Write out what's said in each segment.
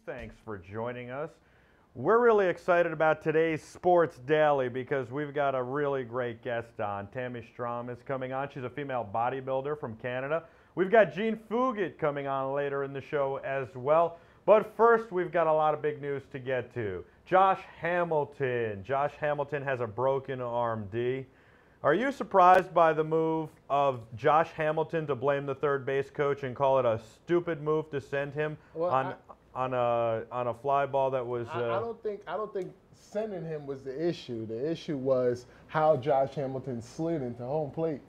Thanks for joining us. We're really excited about today's Sports Daily because we've got a really great guest on. Tammy Strom is coming on. She's a female bodybuilder from Canada. We've got Jean Fugit coming on later in the show as well. But first, we've got a lot of big news to get to. Josh Hamilton. Josh Hamilton has a broken arm, D. Are you surprised by the move of Josh Hamilton to blame the third base coach and call it a stupid move to send him on a fly ball that was? I don't think sending him was the issue. The issue was how Josh Hamilton slid into home plate.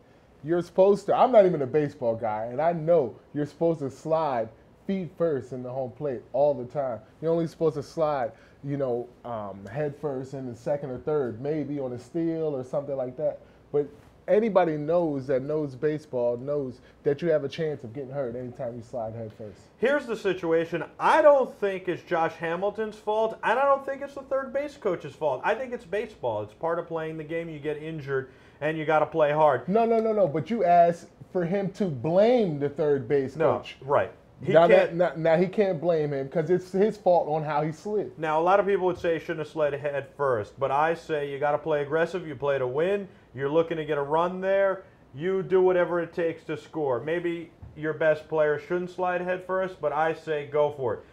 You're supposed to. I'm not even a baseball guy, and I know you're supposed to slide feet first in the home plate all the time. You're only supposed to slide, head first in the second or third, maybe on a steal or something like that. But anybody knows baseball knows that you have a chance of getting hurt anytime you slide head first. Here's the situation. I don't think it's Josh Hamilton's fault, and I don't think it's the third base coach's fault. I think it's baseball. It's part of playing the game. You get injured, and you got to play hard. No. But you asked for him to blame the third base coach. No, right. Now he can't blame him because it's his fault on how he slid. Now, a lot of people would say he shouldn't have slid head first, but I say you got to play aggressive. You play to win. You're looking to get a run there. You do whatever it takes to score. Maybe your best player shouldn't slide head first, but I say go for it.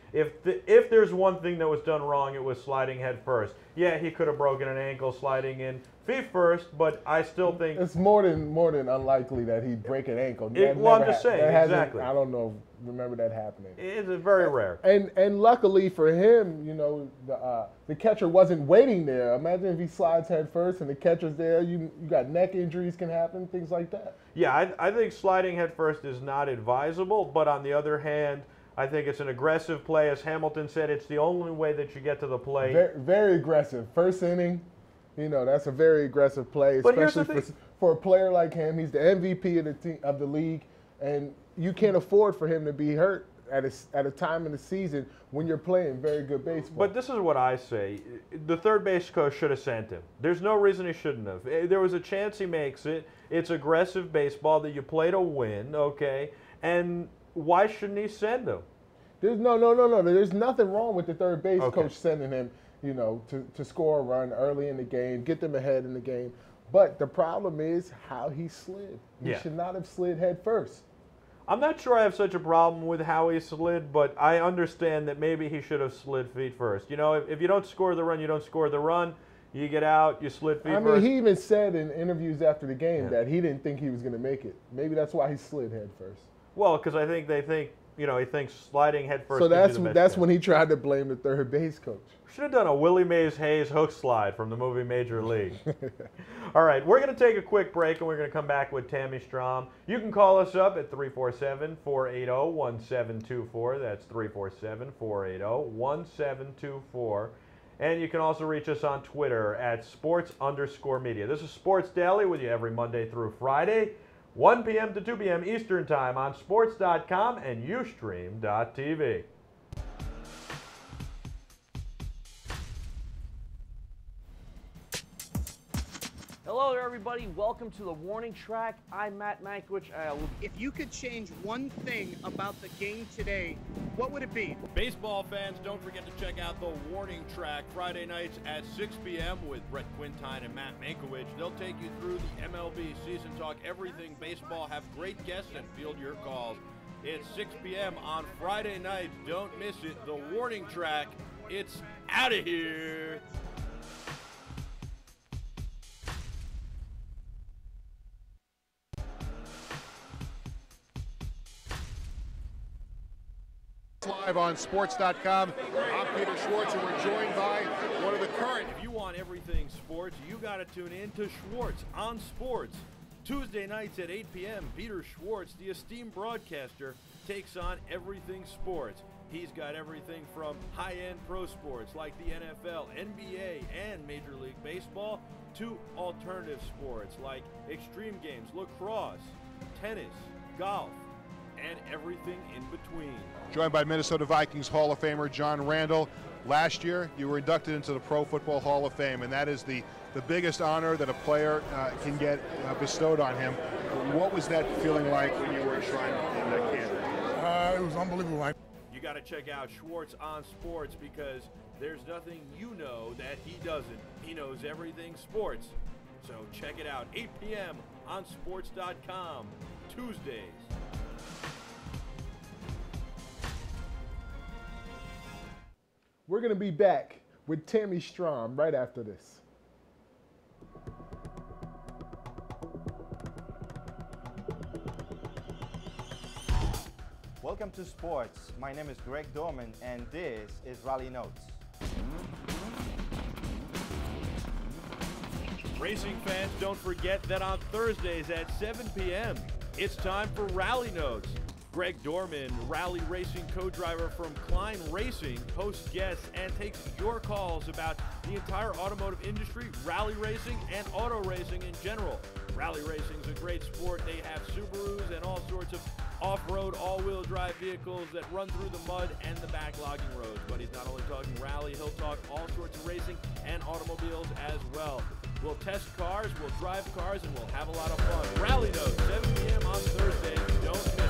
If there's one thing that was done wrong, it was sliding head first. Yeah, he could have broken an ankle sliding in feet first, but I still think it's more than unlikely that he'd break an ankle. I'm just saying, exactly. I don't know. Remember that happening? It's very rare. And luckily for him, the catcher wasn't waiting there. Imagine if he slides head first and the catcher's there. You got neck injuries can happen, things like that. Yeah, I think sliding head first is not advisable, but on the other hand, I think it's an aggressive play. As Hamilton said, it's the only way that you get to the plate. Very aggressive. First inning, that's a very aggressive play, especially for a player like him. He's the MVP of the league, and you can't afford for him to be hurt at a time in the season when you're playing very good baseball. But this is what I say. The third base coach should have sent him. There's no reason he shouldn't have. There was a chance he makes it. It's aggressive baseball that you play to win, okay? And why shouldn't he send him? No. There's nothing wrong with the third base coach sending him, to score a run early in the game, get them ahead in the game. But the problem is how he slid. He should not have slid head first. I'm not sure I have such a problem with how he slid, but I understand that maybe he should have slid feet first. If you don't score the run, you don't score the run. You get out, you slid feet first. He even said in interviews after the game that he didn't think he was going to make it. Maybe that's why he slid head first. Well, because I think they think, he thinks sliding head first. So that's when he tried to blame the third base coach. Should have done a Willie Mays Hayes hook slide from the movie Major League. All right, we're going to take a quick break, and we're going to come back with Tammy Strom. You can call us up at 347-480-1724. That's 347-480-1724. And you can also reach us on Twitter at sports_media. This is Sports Daily with you every Monday through Friday, 1 p.m. to 2 p.m. Eastern Time on sports.com and ustream.tv. Hello there, everybody. Welcome to the Warning Track. I'm Matt Mankiewicz. If you could change one thing about the game today, what would it be? Baseball fans, don't forget to check out the Warning Track Friday nights at 6 p.m. with Brett Quintine and Matt Mankiewicz. They'll take you through the MLB season, talk everything baseball, have great guests, and field your calls. It's 6 p.m. on Friday night. Don't miss it. The Warning Track. It's out of here. Live on sports.com. I'm Peter Schwartz, and we're joined by one of the current. If you want everything sports, you got to tune in to Schwartz on Sports. Tuesday nights at 8 p.m., Peter Schwartz, the esteemed broadcaster, takes on everything sports. He's got everything from high-end pro sports like the NFL, NBA, and Major League Baseball to alternative sports like extreme games, lacrosse, tennis, golf, and everything in between. Joined by Minnesota Vikings Hall of Famer John Randall. Last year, you were inducted into the Pro Football Hall of Fame, and that is the biggest honor that a player can get bestowed on him. What was that feeling like when you were enshrined in that camp? It was unbelievable. You got to check out Schwartz on Sports because there's nothing you know that he doesn't. He knows everything sports. So check it out, 8 p.m. on sports.com, Tuesdays. We're going to be back with Tammy Strom right after this. Welcome to Sports. My name is Greg Dorman, and this is Rally Notes. Racing fans, don't forget that on Thursdays at 7 p.m., it's time for Rally Notes. Greg Dorman, rally racing co-driver from Klein Racing, hosts guests and takes your calls about the entire automotive industry, rally racing, and auto racing in general. Rally racing is a great sport. They have Subarus and all sorts of off-road, all-wheel drive vehicles that run through the mud and the backlogging roads. But he's not only talking rally, he'll talk all sorts of racing and automobiles as well. We'll test cars, we'll drive cars, and we'll have a lot of fun. Rally Notes, 7 p.m. on Thursday. Don't miss it.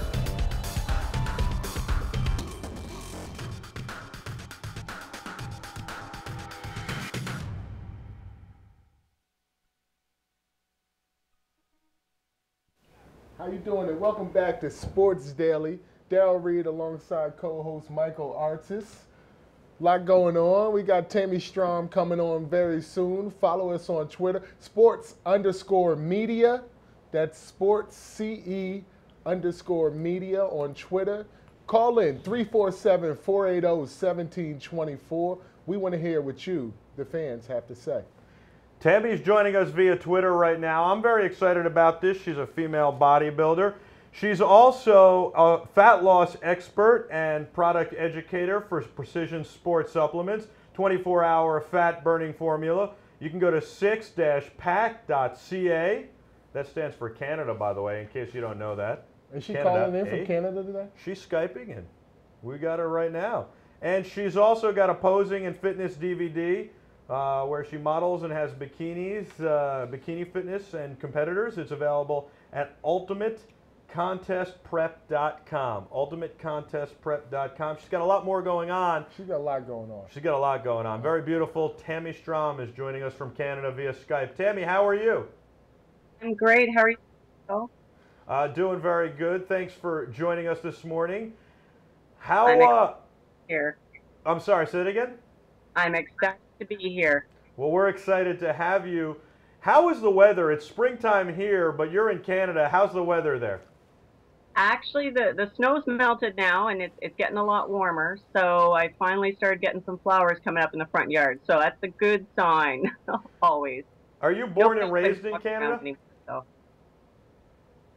How you doing? And welcome back to Sports Daily. Darrell, Reid alongside co-host Michael Artsis. Lot going on. We got Tammy Strom coming on very soon. Follow us on Twitter, sports_media. That's sportsce_media on Twitter. Call in 347-480-1724. We want to hear what you, the fans, have to say. Tammy's joining us via Twitter right now. I'm very excited about this. She's a female bodybuilder. She's also a fat loss expert and product educator for Precision Sport Supplements, 24-hour fat burning formula. You can go to 6-pack.ca. That stands for Canada, by the way, in case you don't know that. Is she Canada, calling in from Canada today? She's Skyping in. We got her right now. And she's also got a posing and fitness DVD where she models and has bikinis, bikini fitness and competitors. It's available at ultimatecontestprep.com. Ultimatecontestprep.com. She's got a lot more going on. She's got a lot going on. She's got a lot going on. Very beautiful. Tammy Strom is joining us from Canada via Skype. Tammy, how are you? I'm great. How are you? Doing very good. Thanks for joining us this morning. How? Here. I'm sorry. Say it again. I'm excited to be here. Well, we're excited to have you. How is the weather? It's springtime here, but you're in Canada. How's the weather there? Actually, the snow's melted now, and it's getting a lot warmer. So I finally started getting some flowers coming up in the front yard. So that's a good sign, always. Are you born and raised in Canada? So.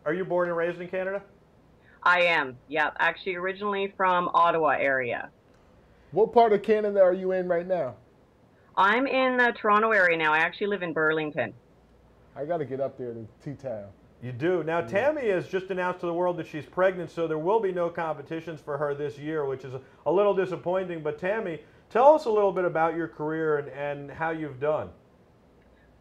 Are you born and raised in Canada? I am, yeah. Actually, originally from Ottawa area. What part of Canada are you in right now? I'm in the Toronto area now. I actually live in Burlington. I got to get up there to T-Town. You do. Now, Tammy has just announced to the world that she's pregnant, so there will be no competitions for her this year, which is a little disappointing. But Tammy, tell us a little bit about your career and how you've done.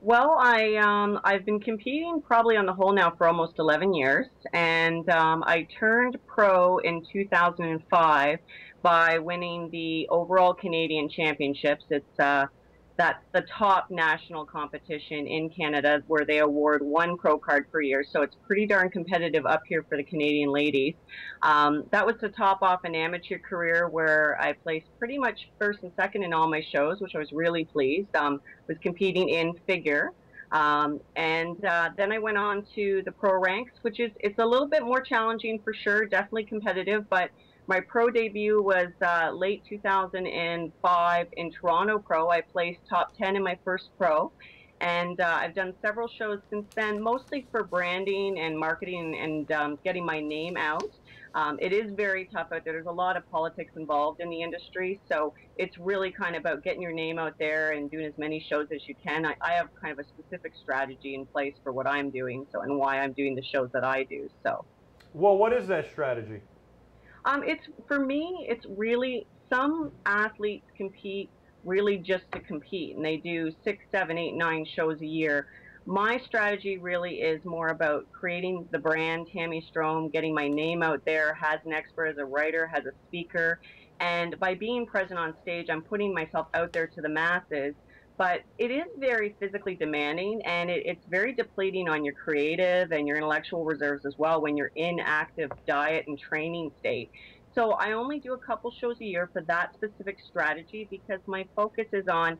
Well, I've been competing probably on the whole now for almost 11 years, and I turned pro in 2005 by winning the overall Canadian Championships. That's the top national competition in Canada where they award one pro card per year, so it's pretty darn competitive up here for the Canadian ladies. That was to top off an amateur career where I placed pretty much first and second in all my shows, which I was really pleased. Was competing in figure. And then I went on to the pro ranks, which it's a little bit more challenging for sure, definitely competitive, but my pro debut was late 2005 in Toronto Pro. I placed top 10 in my first pro, and I've done several shows since then, mostly for branding and marketing and getting my name out. It is very tough out there. There's a lot of politics involved in the industry, so it's really kind of about getting your name out there and doing as many shows as you can. I have kind of a specific strategy in place for what I'm doing, so and why I'm doing the shows that I do. So, well, what is that strategy? For me, it's really, some athletes compete really just to compete, and they do 6, 7, 8, 9 shows a year. my strategy really is more about creating the brand Tammy Strom, getting my name out there, as an expert, as a writer, as a speaker. And by being present on stage, I'm putting myself out there to the masses. But it is very physically demanding, and it's very depleting on your creative and your intellectual reserves as well when you're in active diet and training state. So I only do a couple shows a year for that specific strategy because my focus is on,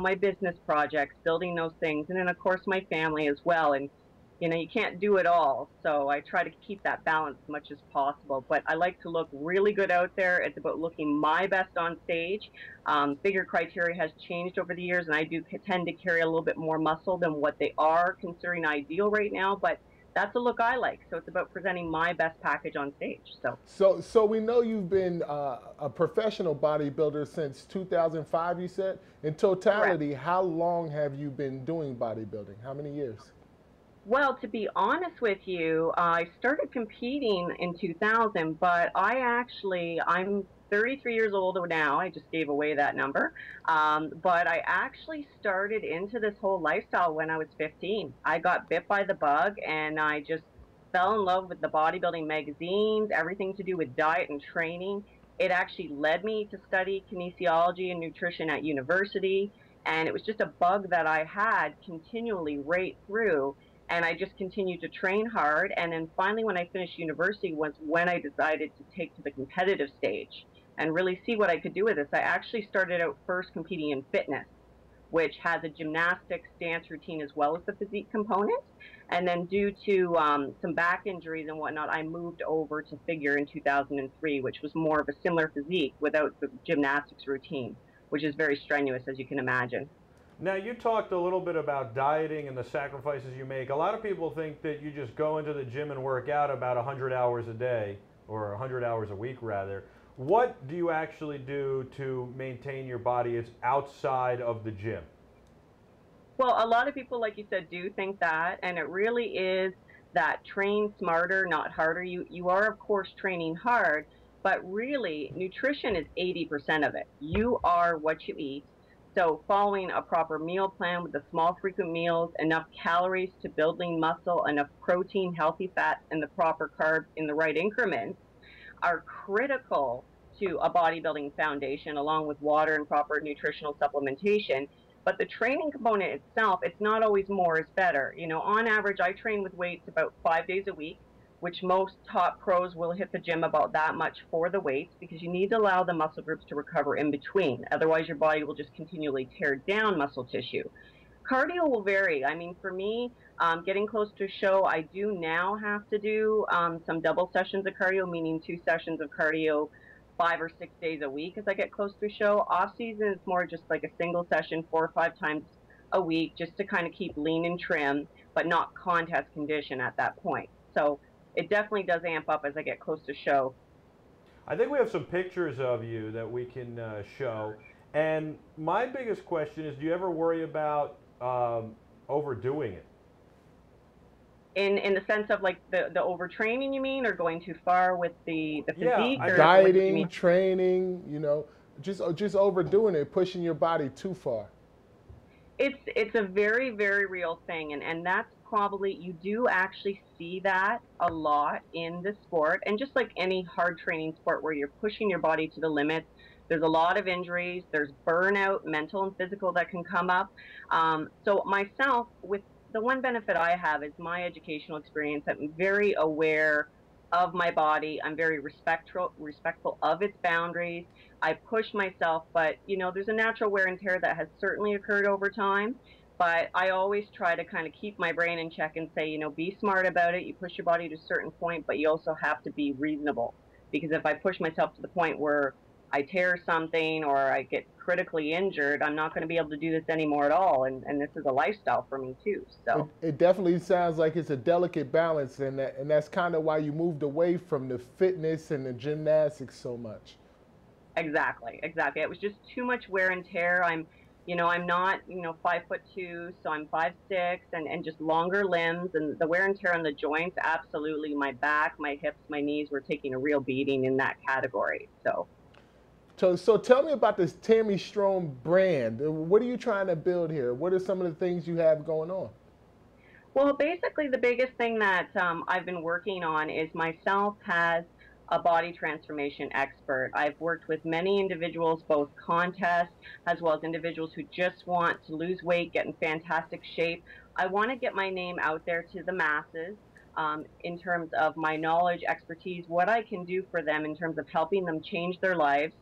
my business projects, building those things, and then of course my family as well. And you can't do it all, so I try to keep that balance as much as possible. But I like to look really good out there. It's about looking my best on stage. Figure criteria has changed over the years, and I do tend to carry a little bit more muscle than what they are considering ideal right now. But that's the look I like. So it's about presenting my best package on stage. So we know you've been a professional bodybuilder since 2005, you said. In totality, correct. How long have you been doing bodybuilding? How many years? Well, to be honest with you, I started competing in 2000, but I'm 33 years old now. I just gave away that number. But I actually started into this whole lifestyle when I was 15. I got bit by the bug and I just fell in love with the bodybuilding magazines, everything to do with diet and training. It actually led me to study kinesiology and nutrition at university. And it was just a bug that I had continually right through. And I just continued to train hard. And then finally, when I finished university was when I decided to take to the competitive stage and really see what I could do with this. I actually started out first competing in fitness, which has a gymnastics dance routine as well as the physique component. And then due to some back injuries and whatnot, I moved over to figure in 2003, which was more of a similar physique without the gymnastics routine, which is very strenuous, as you can imagine. Now, you talked a little bit about dieting and the sacrifices you make. A lot of people think that you just go into the gym and work out about 100 hours a day, or 100 hours a week, rather. What do you actually do to maintain your body as outside of the gym? Well, a lot of people, like you said, do think that, and it really is that train smarter, not harder. You are, of course, training hard, but really, nutrition is 80% of it. You are what you eat. So following a proper meal plan with the small frequent meals, enough calories to build lean muscle, enough protein, healthy fats, and the proper carbs in the right increments are critical to a bodybuilding foundation, along with water and proper nutritional supplementation. But the training component itself, it's not always more is better. On average, I train with weights about 5 days a week, which most top pros will hit the gym about that much for the weights because you need to allow the muscle groups to recover in between. Otherwise, your body will just continually tear down muscle tissue. Cardio will vary. I mean, for me, getting close to a show, I do now have to do some double sessions of cardio, meaning 2 sessions of cardio 5 or 6 days a week as I get close to a show. Off season is more just like a single session 4 or 5 times a week just to kind of keep lean and trim, but not contest condition at that point. So it definitely does amp up as I get close to show. I think we have some pictures of you that we can show. And my biggest question is, do you ever worry about overdoing it? In the sense of like the overtraining, you mean, or going too far with the physique? Yeah, or dieting, training, just overdoing it, pushing your body too far. It's a very, very real thing, and that's probably, you do actually see that a lot in the sport, and just like any hard training sport where you're pushing your body to the limits, there's a lot of injuries, there's burnout, mental and physical, that can come up. So myself, with the one benefit I have is my educational experience. I'm very aware of my body. I'm very respectful of its boundaries. I push myself, but there's a natural wear and tear that has certainly occurred over time. But I always try to kind of keep my brain in check and say, be smart about it. You push your body to a certain point, but you also have to be reasonable. Because if I push myself to the point where I tear something or I get critically injured, I'm not going to be able to do this anymore at all. And this is a lifestyle for me too. So it definitely sounds like it's a delicate balance, and that's kind of why you moved away from the fitness and the gymnastics so much. Exactly. It was just too much wear and tear. I'm not, 5'2", so I'm 5'6", and just longer limbs, and the wear and tear on the joints, absolutely. My back, my hips, my knees were taking a real beating in that category. So tell me about this Tammy Strom brand. What are you trying to build here? What are some of the things you have going on? Well, basically, the biggest thing that I've been working on is myself as a body transformation expert. I've worked with many individuals, both contests as well as individuals who just want to lose weight, get in fantastic shape. I want to get my name out there to the masses. In terms of my knowledge, expertise, what I can do for them in terms of helping them change their lives.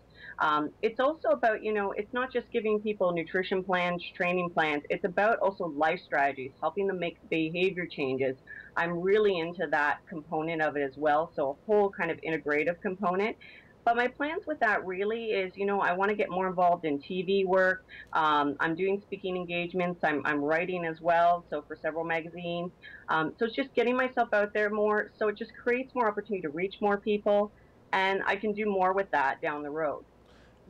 It's also about, it's not just giving people nutrition plans, training plans. It's about also life strategies, helping them make behavior changes. I'm really into that component of it as well. So a whole kind of integrative component. But my plans with that really is, I want to get more involved in TV work. I'm doing speaking engagements. I'm writing as well, so for several magazines. So it's just getting myself out there more. So it just creates more opportunity to reach more people, and I can do more with that down the road.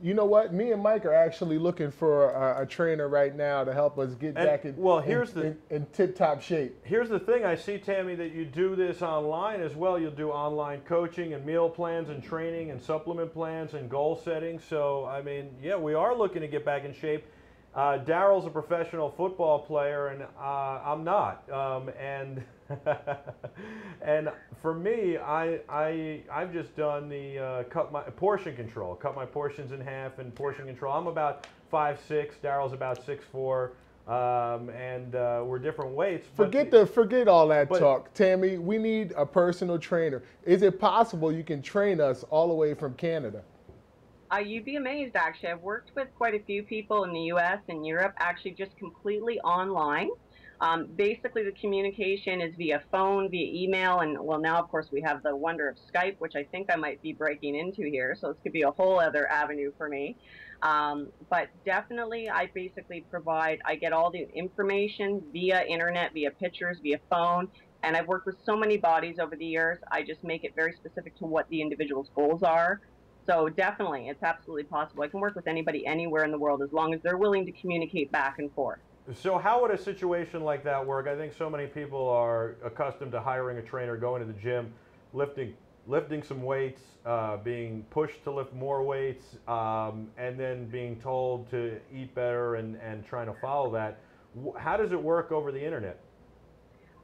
You know what? Me and Mike are actually looking for a trainer right now to help us get back in tip-top shape. Here's the thing. I see, Tammy, that you do this online as well. You'll do online coaching and meal plans and training and supplement plans and goal setting. So, I mean, yeah, we are looking to get back in shape. Darrell's a professional football player, and I'm not. And for me, I've just done the cut my portions in half and portion control. I'm about 5'6", Darrell's about 6'4", and we're different weights. Forget all that talk, Tammy. We need a personal trainer. Is it possible you can train us all the way from Canada? You'd be amazed, actually. I've worked with quite a few people in the U.S. and Europe, actually just completely online. Basically, the communication is via phone, via email, and well, now, of course, we have the wonder of Skype, which I think I might be breaking into here, so this could be a whole other avenue for me. But definitely, I basically I get all the information via internet, via pictures, via phone, and I've worked with so many bodies over the years. I just make it very specific to what the individual's goals are. So definitely, it's absolutely possible. I can work with anybody anywhere in the world as long as they're willing to communicate back and forth. So how would a situation like that work? I think so many people are accustomed to hiring a trainer, going to the gym, lifting some weights, being pushed to lift more weights, and then being told to eat better and trying to follow that. How does it work over the internet?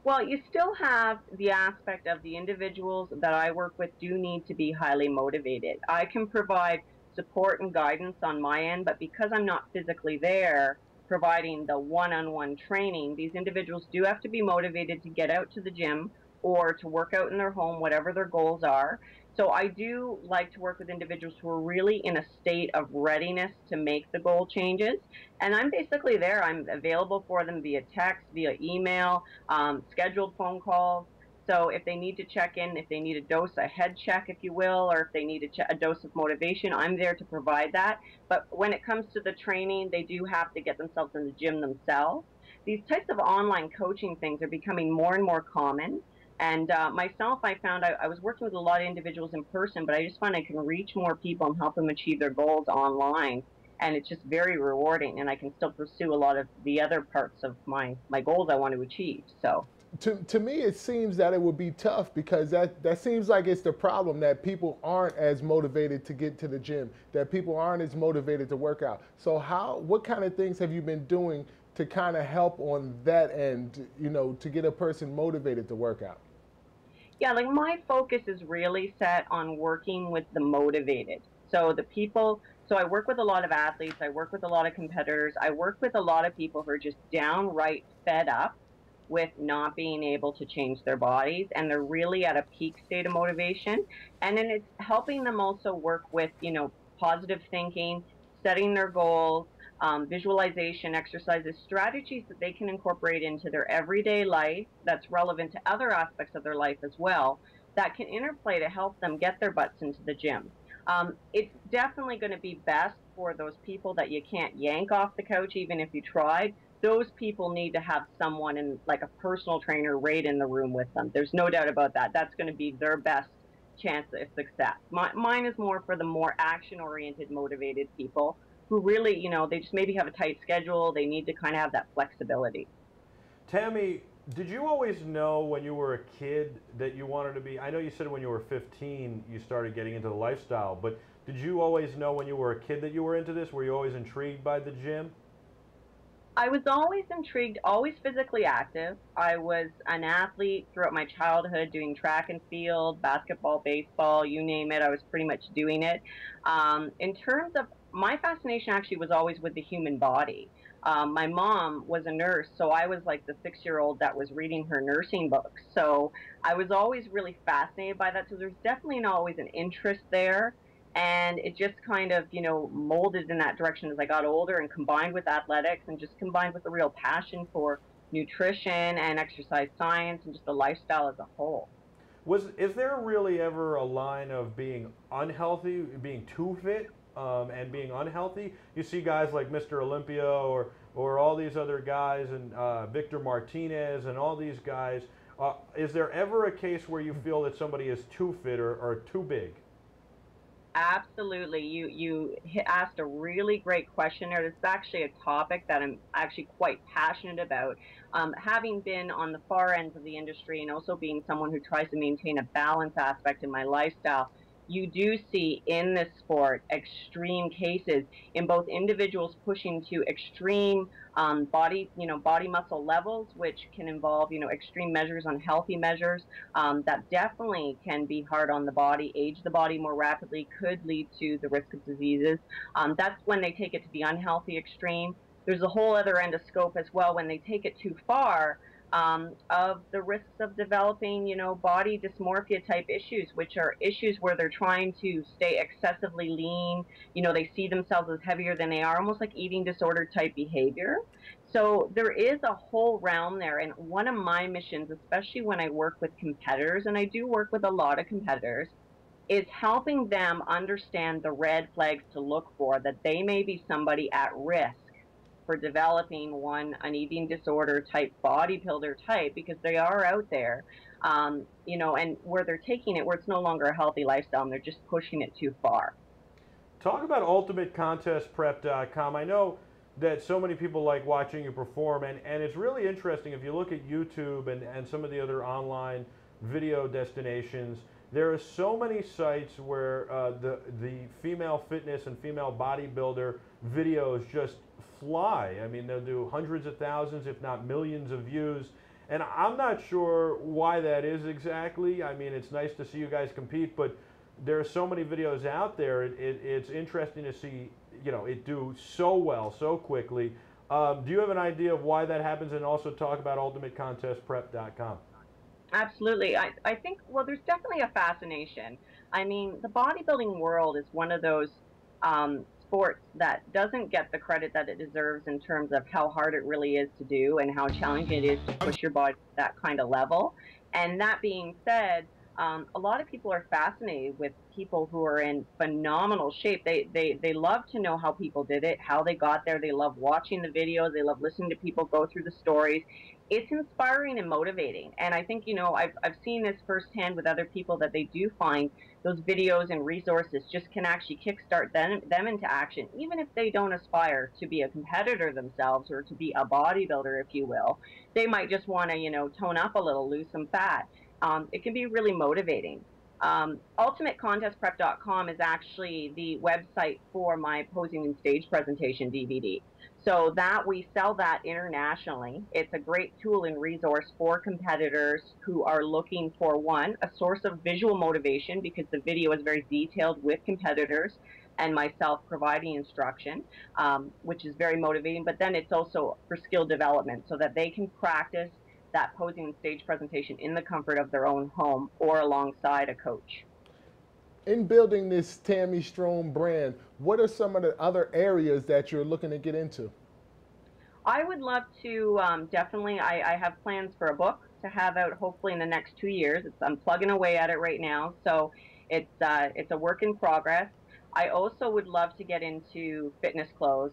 Well, you still have the aspect of the individuals that I work with do need to be highly motivated. I can provide support and guidance on my end, but because I'm not physically there providing the one-on-one training, these individuals do have to be motivated to get out to the gym or to work out in their home, whatever their goals are. So I do like to work with individuals who are really in a state of readiness to make the goal changes. And I'm basically there. I'm available for them via text, via email, scheduled phone calls. So if they need to check in, if they need a dose, a head check, if you will, or if they need a dose of motivation, I'm there to provide that. But when it comes to the training, they do have to get themselves in the gym themselves. These types of online coaching things are becoming more and more common. And myself, I found I was working with a lot of individuals in person, but I just find I can reach more people and help them achieve their goals online. And it's just very rewarding, and I can still pursue a lot of the other parts of my goals I want to achieve. So to me, it seems that it would be tough because that seems like it's the problem, that people aren't as motivated to get to the gym, that people aren't as motivated to work out. So what kind of things have you been doing to kind of help on that end, to get a person motivated to work out? Yeah, like my focus is really set on working with the motivated. So I work with a lot of athletes, I work with a lot of competitors, I work with a lot of people who are just downright fed up with not being able to change their bodies, and they're really at a peak state of motivation. And then it's helping them also work with, positive thinking, setting their goals, visualization exercises, strategies that they can incorporate into their everyday life that's relevant to other aspects of their life as well, that can interplay to help them get their butts into the gym. It's definitely going to be best for those people that you can't yank off the couch even if you tried. Those people need to have someone like a personal trainer right in the room with them. There's no doubt about that. That's going to be their best chance of success. Mine is more for the more action-oriented, motivated people who really, they just maybe have a tight schedule. They need to kind of have that flexibility. Tammy, did you always know when you were a kid that you wanted to be, I know you said when you were 15 you started getting into the lifestyle, but did you always know when you were a kid that you were into this? Were you always intrigued by the gym? I was always intrigued, always physically active. I was an athlete throughout my childhood, doing track and field, basketball, baseball, you name it. I was pretty much doing it. In terms of my fascination, actually was always with the human body. My mom was a nurse, so I was like the 6-year-old that was reading her nursing books. So I was always really fascinated by that. So there's definitely always an interest there, and it just kind of molded in that direction as I got older, and combined with athletics and just combined with a real passion for nutrition and exercise science and just the lifestyle as a whole. Is there really ever a line of being unhealthy, being too fit, and being unhealthy? You see guys like Mr. Olympia or all these other guys, and Victor Martinez and all these guys. Is there ever a case where you feel that somebody is too fit or too big? Absolutely. You asked a really great question there. This is actually a topic that I'm actually quite passionate about. Having been on the far ends of the industry and also being someone who tries to maintain a balance aspect in my lifestyle, you do see in this sport extreme cases in both individuals pushing to extreme body muscle levels, which can involve, extreme measures, unhealthy measures, that definitely can be hard on the body, age the body more rapidly, could lead to the risk of diseases. That's when they take it to the unhealthy extreme. There's a whole other end of scope as well when they take it too far, of the risks of developing, body dysmorphia type issues, which are issues where they're trying to stay excessively lean. They see themselves as heavier than they are, almost like eating disorder type behavior. So there is a whole realm there. And one of my missions, especially when I work with competitors, and I do work with a lot of competitors, is helping them understand the red flags to look for, that they may be somebody at risk for developing an eating disorder type bodybuilder type, because they are out there, and where they're taking it where it's no longer a healthy lifestyle and they're just pushing it too far. Talk about ultimatecontestprep.com. I know that so many people like watching you perform, and it's really interesting if you look at YouTube and some of the other online video destinations. There are so many sites where the female fitness and female bodybuilder videos just fly. I mean, they'll do hundreds of thousands, if not millions of views. And I'm not sure why that is exactly. I mean, it's nice to see you guys compete, but there are so many videos out there. It's interesting to see, it do so well, so quickly. Do you have an idea of why that happens? And also talk about ultimatecontestprep.com. Absolutely. I think, well, there's definitely a fascination. I mean, the bodybuilding world is one of those sports that doesn't get the credit that it deserves in terms of how hard it really is to do and how challenging it is to push your body to that kind of level. And that being said, a lot of people are fascinated with people who are in phenomenal shape. They love to know how people did it, how they got there. They love watching the videos. They love listening to people go through the stories. It's inspiring and motivating. And I think, I've seen this firsthand with other people, that they do find those videos and resources just can actually kickstart them into action, even if they don't aspire to be a competitor themselves or to be a bodybuilder, if you will. They might just want to, tone up a little, lose some fat. It can be really motivating. UltimateContestPrep.com is actually the website for my posing and stage presentation DVD. So that we sell that internationally. It's a great tool and resource for competitors who are looking for, one, a source of visual motivation, because the video is very detailed with competitors and myself providing instruction, which is very motivating. But then it's also for skill development, so that they can practice that posing and stage presentation in the comfort of their own home or alongside a coach. In building this Tammy Strome brand, what are some of the other areas that you're looking to get into? I would love to definitely, I have plans for a book to have out hopefully in the next 2 years. I'm plugging away at it right now, so it's a work in progress. I also would love to get into fitness clothes,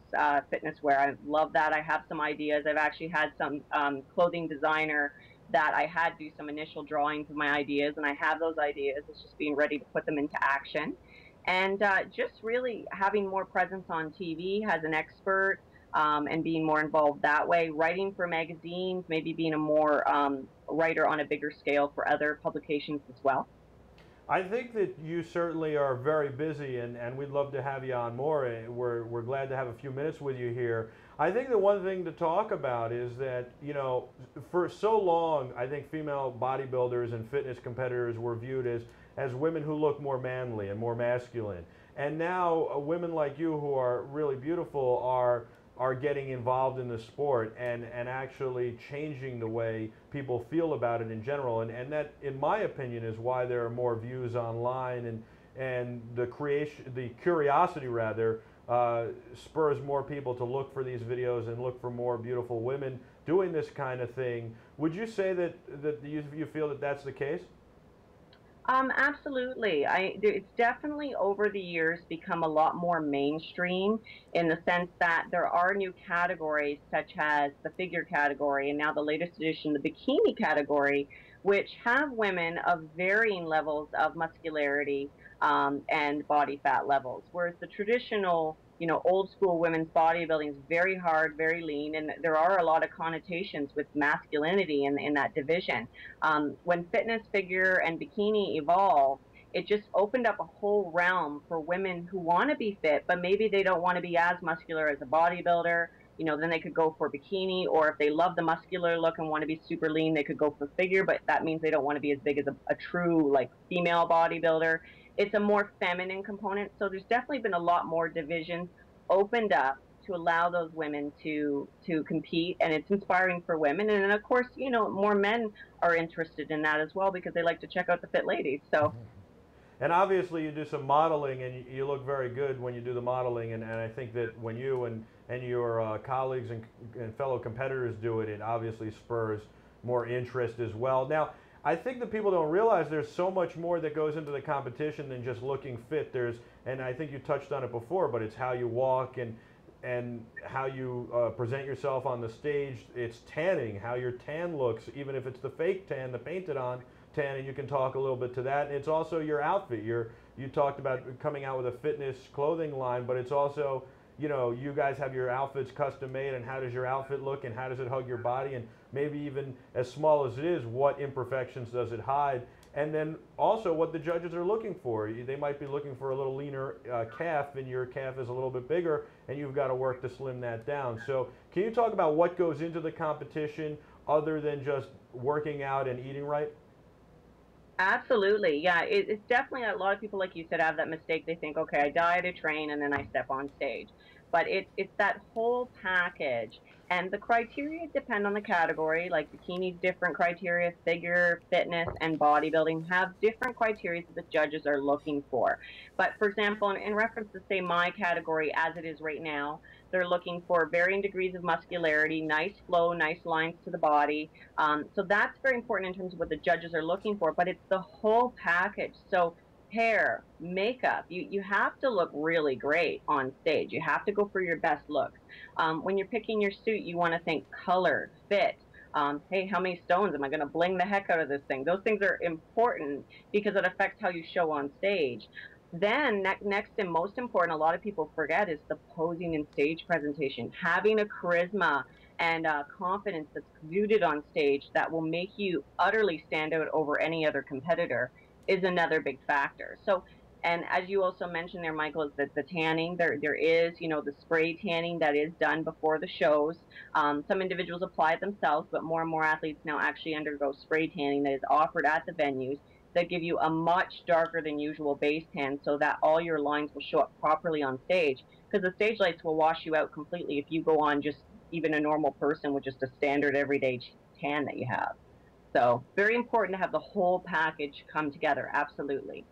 fitness wear. I love that. I have some ideas. I've actually had some clothing designer that I had do some initial drawings of my ideas, and I have those ideas. It's just being ready to put them into action. And just really having more presence on TV as an expert, and being more involved that way, writing for magazines, maybe being a more writer on a bigger scale for other publications as well. I think that you certainly are very busy, and we'd love to have you on more. We're glad to have a few minutes with you here. I think the one thing to talk about is that, you know, for so long, I think female bodybuilders and fitness competitors were viewed as women who look more manly and more masculine. And now women like you who are really beautiful are getting involved in the sport and actually changing the way people feel about it in general. And that, in my opinion, is why there are more views online, and the curiosity rather spurs more people to look for these videos and look for more beautiful women doing this kind of thing. Would you say that you feel that that's the case? Absolutely. It's definitely over the years become a lot more mainstream in the sense that there are new categories such as the figure category and now the latest edition, the bikini category, which have women of varying levels of muscularity and body fat levels. Whereas the traditional, old school women's bodybuilding is very hard, very lean, and there are a lot of connotations with masculinity in that division. When fitness, figure, and bikini evolved, it just opened up a whole realm for women who want to be fit, but maybe they don't want to be as muscular as a bodybuilder. Then they could go for bikini, or if they love the muscular look and want to be super lean, they could go for figure, but that means they don't want to be as big as a true like female bodybuilder. It's a more feminine component. So there's definitely been a lot more divisions opened up to allow those women to compete, and it's inspiring for women. And then of course, more men are interested in that as well because they like to check out the fit ladies. So. And obviously you do some modeling, and you look very good when you do the modeling, and I think that when you and your colleagues and fellow competitors do it, it obviously spurs more interest as well. Now, I think that people don't realize there's so much more that goes into the competition than just looking fit. And I think you touched on it before, but it's how you walk and how you present yourself on the stage. It's tanning, how your tan looks, even if it's the fake tan, the painted on tan, and you can talk a little bit to that. And it's also your outfit. You talked about coming out with a fitness clothing line, but it's also, you guys have your outfits custom made, and how does your outfit look, and how does it hug your body, and maybe even as small as it is, what imperfections does it hide, and then also what the judges are looking for. They might be looking for a little leaner calf, and your calf is a little bit bigger, and you've got to work to slim that down. So can you talk about what goes into the competition other than just working out and eating right? Absolutely. Yeah, it's definitely a lot of people, like you said, have that mistake. They think, okay, I diet, I train, and then I step on stage. But it's that whole package. And the criteria depend on the category. Like bikini's different criteria, figure, fitness, and bodybuilding have different criteria that the judges are looking for. But for example, in reference to, say, my category as it is right now, they're looking for varying degrees of muscularity, nice flow, nice lines to the body. So that's very important in terms of what the judges are looking for, but it's the whole package. So hair, makeup, you have to look really great on stage. You have to go for your best looks. When you're picking your suit, you want to think color, fit. Hey, how many stones am I going to bling the heck out of this thing? Those things are important because it affects how you show on stage. Then next and most important, a lot of people forget, is the posing and stage presentation. Having a charisma and confidence that's exuded on stage that will make you utterly stand out over any other competitor is another big factor. So, and as you also mentioned there, Michael, is that the tanning, there is, the spray tanning that is done before the shows. Some individuals apply it themselves, but more and more athletes now actually undergo spray tanning that is offered at the venues that give you a much darker than usual base tan so that all your lines will show up properly on stage, because the stage lights will wash you out completely if you go on just even a normal person with just a standard everyday tan that you have. So very important to have the whole package come together, absolutely.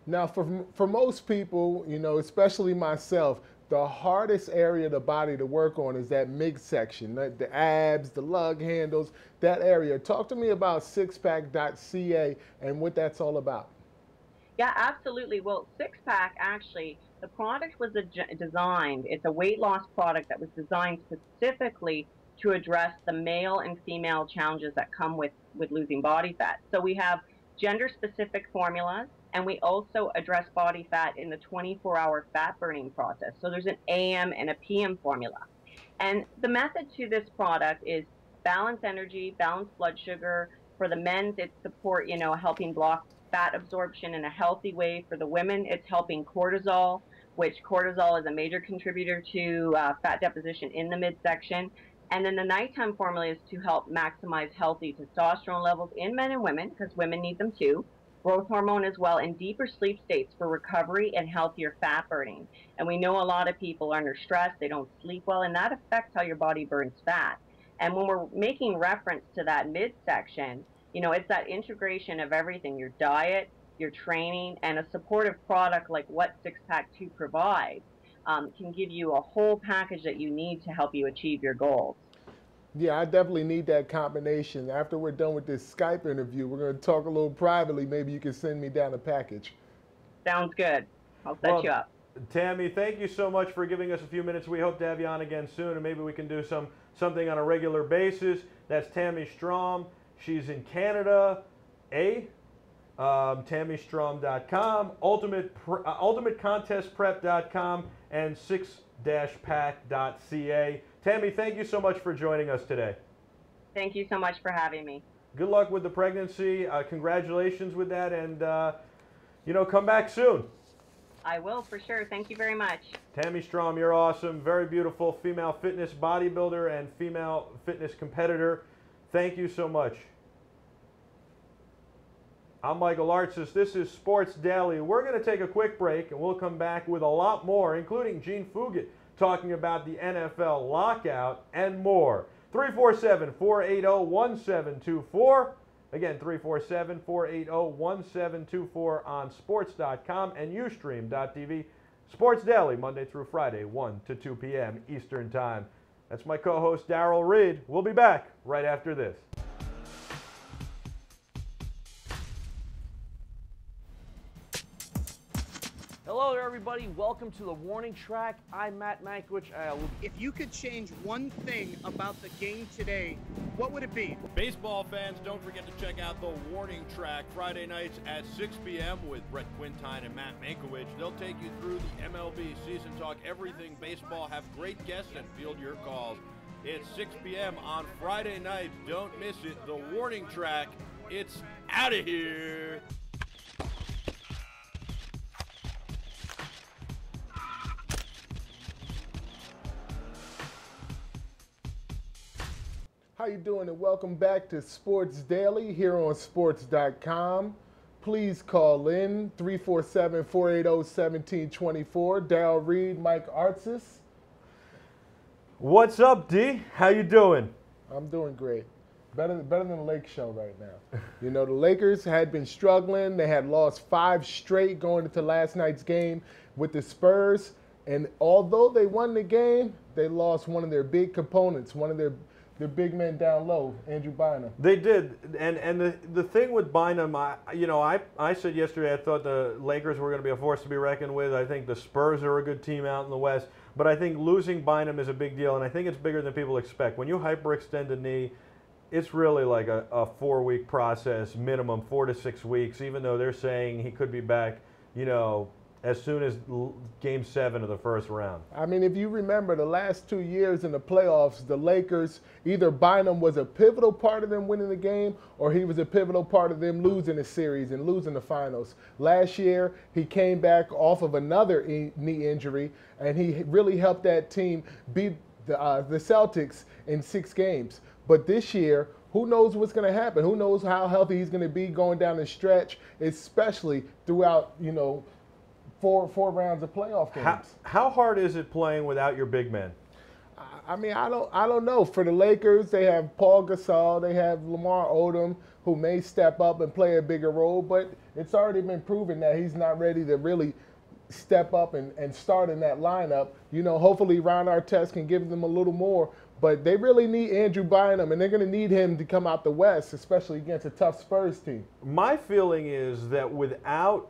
Now, for most people, especially myself, the hardest area of the body to work on is that midsection, the abs, the lug handles, that area. Talk to me about sixpack.ca and what that's all about. Yeah, absolutely. Well, Sixpack, actually, the product was designed, it's a weight loss product that was designed specifically to address the male and female challenges that come with losing body fat. So we have gender-specific formulas, and we also address body fat in the 24-hour fat burning process. So there's an AM and a PM formula. And the method to this product is balance energy, balance blood sugar. For the men's, it's support, helping block fat absorption in a healthy way. For the women, it's helping cortisol, which cortisol is a major contributor to fat deposition in the midsection. And then the nighttime formula is to help maximize healthy testosterone levels in men and women, because women need them too, growth hormone as well, and deeper sleep states for recovery and healthier fat burning. And we know a lot of people are under stress, they don't sleep well, and that affects how your body burns fat. And when we're making reference to that midsection, you know, it's that integration of everything, your diet, your training, and a supportive product like what Six Pack 2 provides can give you a whole package that you need to help you achieve your goals. Yeah, I definitely need that combination. After we're done with this Skype interview, we're going to talk a little privately. Maybe you can send me down a package. Sounds good. I'll set you up. Tammy, thank you so much for giving us a few minutes. We hope to have you on again soon, and maybe we can do something on a regular basis. That's Tammy Strom. She's in Canada. TammyStrom.com, UltimateContestPrep.com, and 6-pack.ca. Tammy, thank you so much for joining us today. Thank you so much for having me. Good luck with the pregnancy. Congratulations with that, and you know, come back soon. I will, for sure. Thank you very much. Tammy Strom, you're awesome. Very beautiful female fitness bodybuilder and female fitness competitor. Thank you so much. I'm Michael Artsis. This is Sports Daily. We're going to take a quick break, and we'll come back with a lot more, including Gene Fugit talking about the NFL lockout and more. 347-480-1724. Again, 347-480-1724 on sports.com and ustream.tv. Sports Daily, Monday through Friday, 1 to 2 p.m. Eastern Time. That's my co-host, Darrell Reid. We'll be back right after this. Hello there, everybody. Welcome to the Warning Track. I'm Matt Mankiewicz. If you could change one thing about the game today, what would it be? Baseball fans, don't forget to check out the Warning Track Friday nights at 6 p.m. with Brett Quintine and Matt Mankiewicz. They'll take you through the MLB season, talk everything baseball, have great guests, and field your calls. It's 6 p.m. on Friday nights. Don't miss it. The Warning Track. It's out of here. How you doing, and welcome back to Sports Daily here on sports.com. Please call in 347-480-1724. Darrell, Reid, Mike Artsis. What's up, D? How you doing? I'm doing great. Better than the Lake Show right now. You know, the Lakers had been struggling. They had lost 5 straight going into last night's game with the Spurs. And although they won the game, they lost one of their big components, one of their big men down low, Andrew Bynum. They did, and the thing with Bynum, I said yesterday I thought the Lakers were going to be a force to be reckoned with. I think the Spurs are a good team out in the West, but I think losing Bynum is a big deal, and I think it's bigger than people expect. When you hyperextend a knee, it's really like a 4-week process, minimum 4 to 6 weeks, even though they're saying he could be back, you know, as soon as Game 7 of the first round. I mean, if you remember the last 2 years in the playoffs, the Lakers, either Bynum was a pivotal part of them winning the game, or he was a pivotal part of them losing the series and losing the finals. Last year, he came back off of another knee injury, and he really helped that team beat the Celtics in 6 games. But this year, who knows what's going to happen? Who knows how healthy he's going to be going down the stretch, especially throughout, you know, four rounds of playoff games. How hard is it playing without your big man? I mean, I don't know. For the Lakers, they have Paul Gasol, they have Lamar Odom, who may step up and play a bigger role, but it's already been proven that he's not ready to really step up and start in that lineup. You know, hopefully Ron Artest can give them a little more, but they really need Andrew Bynum, and they're going to need him to come out the West, especially against a tough Spurs team. My feeling is that without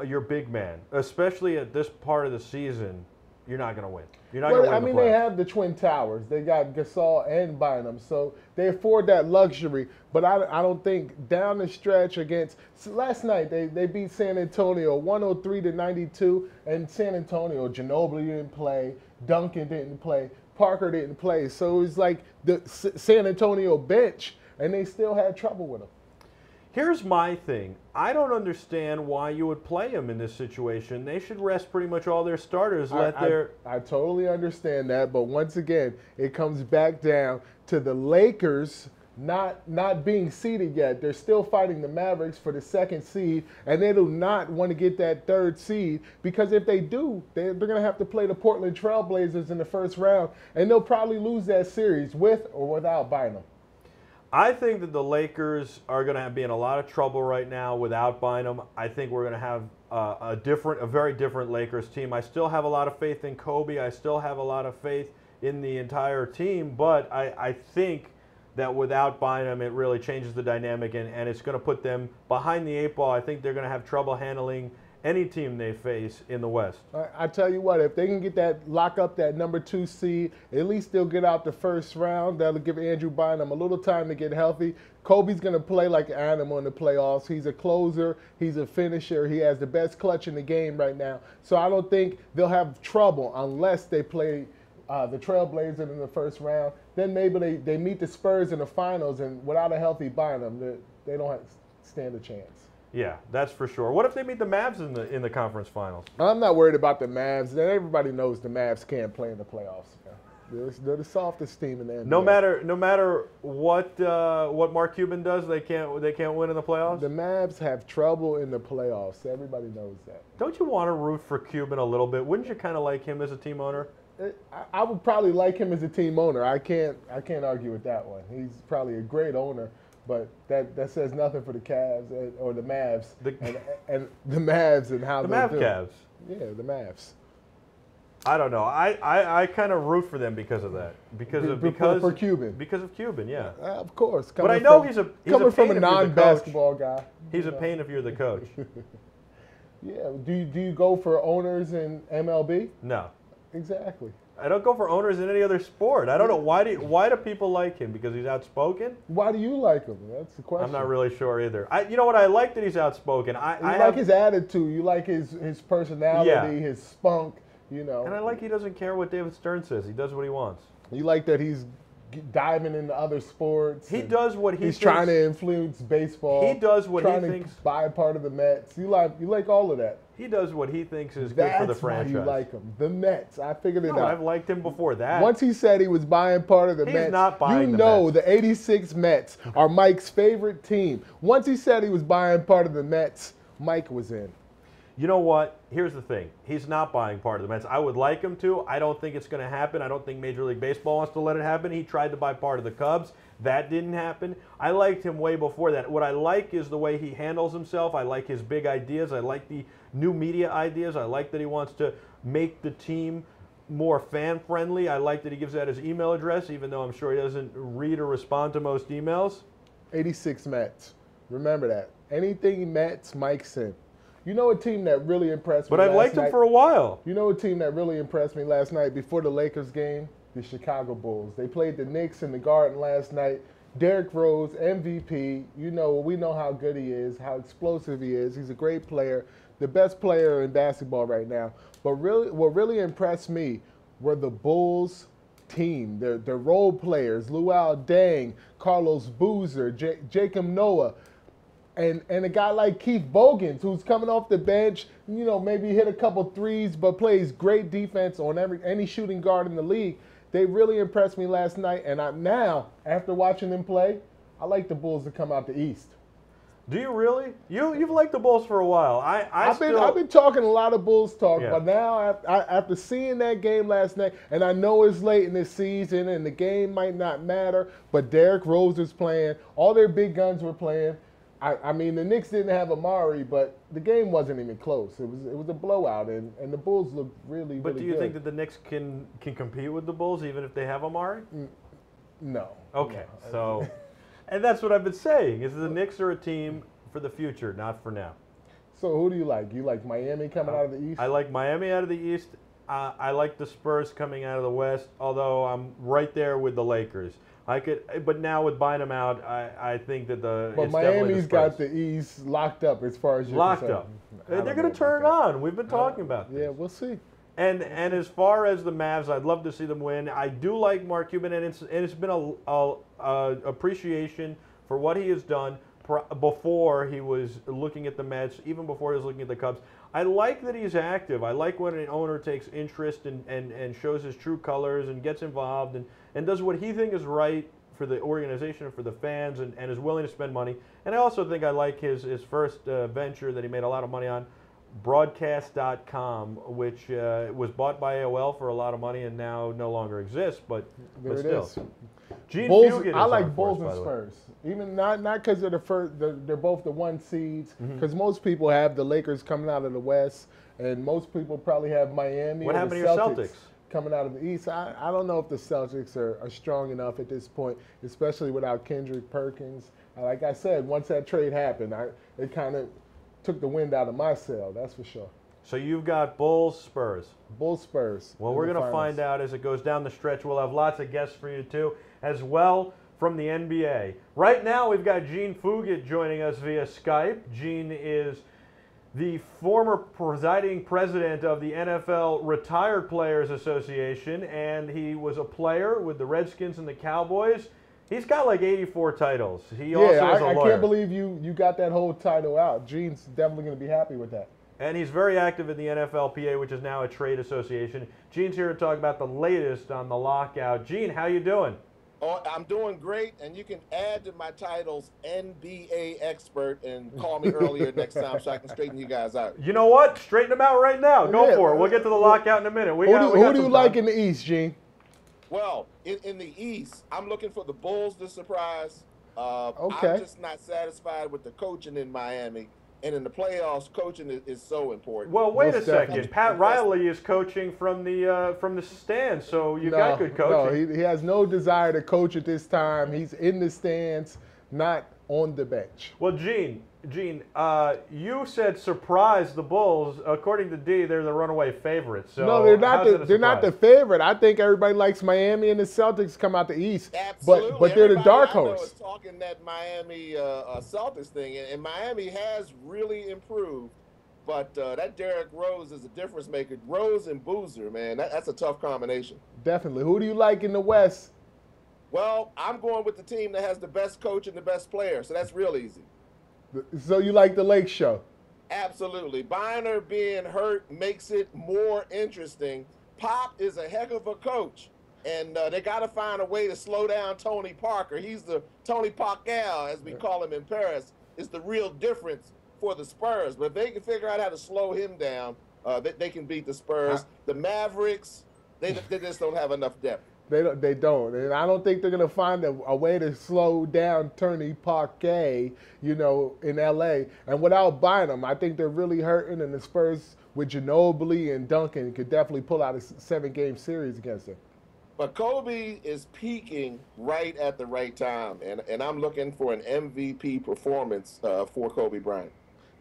your big man, especially at this part of the season, you're not going to win. You're not going to win. I mean, they have the Twin Towers. They got Gasol and Bynum, so they afford that luxury. But I don't think down the stretch against last night they beat San Antonio 103-92, and San Antonio, Ginobili didn't play, Duncan didn't play, Parker didn't play, so it was like the San Antonio bench, and they still had trouble with them. Here's my thing. I don't understand why you would play him in this situation. They should rest pretty much all their starters. I totally understand that, but once again, it comes back down to the Lakers not being seeded yet. They're still fighting the Mavericks for the 2nd seed, and they do not want to get that 3rd seed, because if they do, they're going to have to play the Portland Trail Blazers in the 1st round, and they'll probably lose that series with or without Bynum. I think that the Lakers are going to be in a lot of trouble right now without Bynum. I think we're going to have a very different Lakers team. I still have a lot of faith in Kobe. I still have a lot of faith in the entire team, but I think that without Bynum, it really changes the dynamic, and it's going to put them behind the 8 ball. I think they're going to have trouble handling any team they face in the West. I tell you what, if they can get lock up that number 2 seed, at least they'll get out the 1st round. That'll give Andrew Bynum a little time to get healthy. Kobe's going to play like an animal in the playoffs. He's a closer. He's a finisher. He has the best clutch in the game right now. So I don't think they'll have trouble unless they play the Trailblazers in the 1st round. Then maybe they meet the Spurs in the finals, and without a healthy Bynum, they don't stand a chance. Yeah, that's for sure. What if they meet the Mavs in the conference finals? I'm not worried about the Mavs. Everybody knows the Mavs can't play in the playoffs. They're the softest team in the NBA. No matter what Mark Cuban does, they can't win in the playoffs. The Mavs have trouble in the playoffs. Everybody knows that. Don't you want to root for Cuban a little bit? Wouldn't you kind of like him as a team owner? I would probably like him as a team owner. I can't argue with that one. He's probably a great owner. But that says nothing for the Cavs or the Mavs and the Mavs and how they do. The Cavs. Yeah, the Mavs. I don't know. I kind of root for them because of that. For Cuban. Because of Cuban, yeah. Of course. But I know he's coming from a non-basketball guy. He's a pain if you're the coach. Yeah. Do you go for owners in MLB? No. Exactly. I don't go for owners in any other sport. I don't know why do people like him? Because he's outspoken? Why do you like him? That's the question. I'm not really sure either. You know what? I like that he's outspoken. I like his attitude. You like his personality, his spunk. You know. And I like he doesn't care what David Stern says. He does what he wants. You like that he's diving into other sports. He does what he's trying to influence baseball. He does what he thinks. Trying to buy part of the Mets. You like all of that. He does what he thinks is good for the franchise. That's why you like him. The Mets. I figured it out. I've liked him before that. Once he said he was buying part of the Mets. He's not buying the Mets. The 86 Mets are Mike's favorite team. Once he said he was buying part of the Mets, Mike was in. You know what? Here's the thing. He's not buying part of the Mets. I would like him to. I don't think it's going to happen. I don't think Major League Baseball wants to let it happen. He tried to buy part of the Cubs. That didn't happen. I liked him way before that. What I like is the way he handles himself. I like his big ideas. I like the new media ideas. I like that he wants to make the team more fan-friendly. I like that he gives out his email address, even though I'm sure he doesn't read or respond to most emails. 86 Mets. Remember that. Anything Mets, Mike's in. You know a team that really impressed me last night? But I've liked him for a while. You know a team that really impressed me last night before the Lakers game? The Chicago Bulls. They played the Knicks in the Garden last night. Derrick Rose, MVP. We know how good he is, how explosive he is. He's a great player, the best player in basketball right now. But what really impressed me were the Bulls team, their role players, Luol Deng, Carlos Boozer, Jacob Noah. And a guy like Keith Bogans, who's coming off the bench, maybe hit a couple threes, but plays great defense on any shooting guard in the league. They really impressed me last night, and now, after watching them play, I like the Bulls to come out the East. Do you really? You've liked the Bulls for a while. I've been talking a lot of Bulls talk, but now after seeing that game last night, and I know it's late in the season and the game might not matter, but Derrick Rose is playing, all their big guns were playing. I mean, the Knicks didn't have Amari, but the game wasn't even close. It was a blowout, and the Bulls looked really, really good. But do you think that the Knicks can compete with the Bulls even if they have Amari? No. Okay, so, and that's what I've been saying, is the Knicks are a team for the future, not for now. So who do you like? You like Miami coming out of the East? I like Miami out of the East. I like the Spurs coming out of the West, although I'm right there with the Lakers. But now with Bynum out, I think that But Miami's got the East locked up as far as you're locked up. They're going to turn on. We've been talking about this. Yeah, we'll see. And as far as the Mavs, I'd love to see them win. I do like Mark Cuban, and it's been a appreciation for what he has done. before he was looking at the Mets, even before he was looking at the Cubs. I like that he's active. I like when an owner takes interest and shows his true colors and gets involved and does what he thinks is right for the organization and for the fans and is willing to spend money. And I also think I like his first venture that he made a lot of money on, Broadcast.com, which was bought by AOL for a lot of money and now no longer exists, but still. Gene Fugit I like Bulls and Spurs. Even not because they're the first, they're both the 1 seeds. Because most people have the Lakers coming out of the West, and most people probably have Miami. What or happened the to your Celtics coming out of the East? I don't know if the Celtics are strong enough at this point, especially without Kendrick Perkins. Like I said, once that trade happened, it kind of took the wind out of my sail. That's for sure. So you've got Bulls, Spurs. Bulls, Spurs. Well, we're going to find out as it goes down the stretch. We'll have lots of guests for you, too, as well from the NBA. Right now, we've got Gene Fugit joining us via Skype. Gene is the former presiding president of the NFL Retired Players Association, and he was a player with the Redskins and the Cowboys. He's got like 84 titles. He also is a lawyer. I can't believe you got that whole title out. Gene's definitely going to be happy with that. And he's very active in the NFLPA, which is now a trade association. Gene's here to talk about the latest on the lockout. Gene, how you doing? Oh, I'm doing great, and you can add to my titles NBA expert and call me earlier next time so I can straighten you guys out. You know what? Straighten them out right now. Go for it. We'll get to the lockout in a minute. Who do you like in the East, Gene? Well, in the East, I'm looking for the Bulls to surprise. Okay. I'm just not satisfied with the coaching in Miami. And in the playoffs, coaching is so important. Well, wait a second. Pat Riley is coaching from the stands, so you got good coaching. No, he has no desire to coach at this time. He's in the stands, not on the bench. Well, Gene, you said surprise the Bulls. According to D, they're the runaway favorites. So no, they're not. They're not the favorite. I think everybody likes Miami and the Celtics come out the East. Absolutely. But they're the dark horse. I was talking that Miami Celtics thing, and Miami has really improved. But that Derrick Rose is a difference maker. Rose and Boozer, man, that's a tough combination. Definitely. Who do you like in the West? Well, I'm going with the team that has the best coach and the best player, so that's real easy. So you like the Lake Show? Absolutely. Biner being hurt makes it more interesting. Pop is a heck of a coach, and they got to find a way to slow down Tony Parker. He's the Tony Parker, as we call him in Paris, is the real difference for the Spurs. But if they can figure out how to slow him down, they can beat the Spurs. The Mavericks, they just don't have enough depth. They don't. And I don't think they're going to find a way to slow down Tony Parker, in L.A. And without Bynum, I think they're really hurting, and the Spurs with Ginobili and Duncan could definitely pull out a 7-game series against them. But Kobe is peaking right at the right time, and I'm looking for an MVP performance for Kobe Bryant.